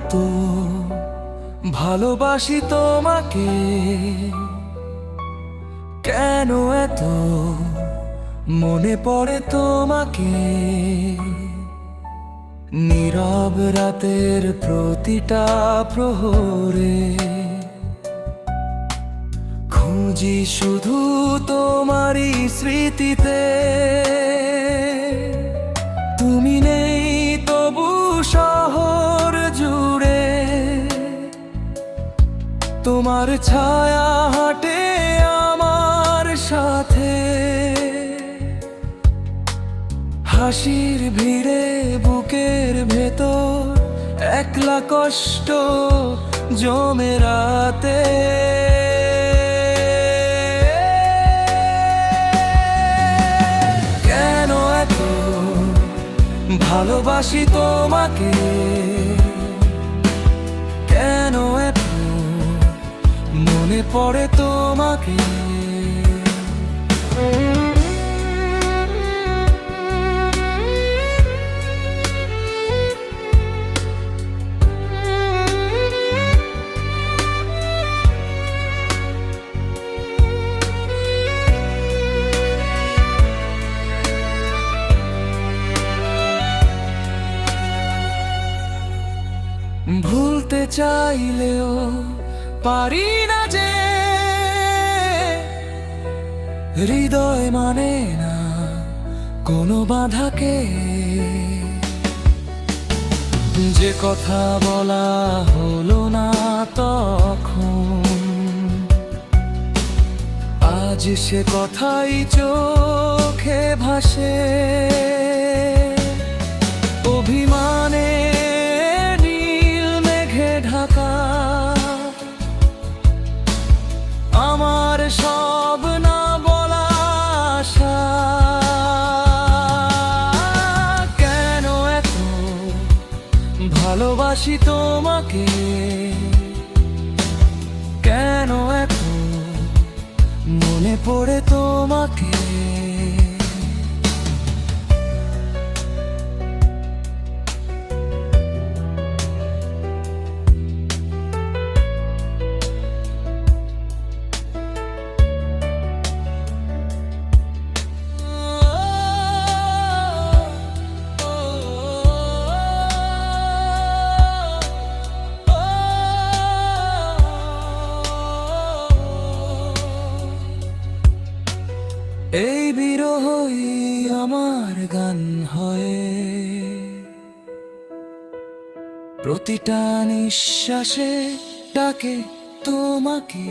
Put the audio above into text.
এত ভালোবাসি তোমাকে, কেন এত মনে পড়ে তোমাকে। নীরব রাতের প্রতিটা প্রহরে খুঁজি শুধু তোমারই স্মৃতিতে। তুমি নেই তবু শহর জুড়ে তোমার ছায়া হাঁটে আমার সাথে। হাসির ভিড়ে বুকের ভেতর একলা কষ্ট জমে রাতে। কেন এত ভালোবাসি তোমাকে, কেন এত মনে পড়ে তোমাকে। ভুলতে চাইলেও পারি না যে, হৃদয় মানে না কোনো বাধাকে। যে কথা বলা হলো না তখন, আজ সে কথাই চোখে ভাসে। অভিমানে ঢাকা আমার সব না বলা আশা। কেন এত ভালোবাসি তোমাকে, কেন এত মনে পড়ে তোমাকে। এই বিরহই আমার গান হয়, প্রতিটা নিঃশ্বাসে ডাকে তোমাকে।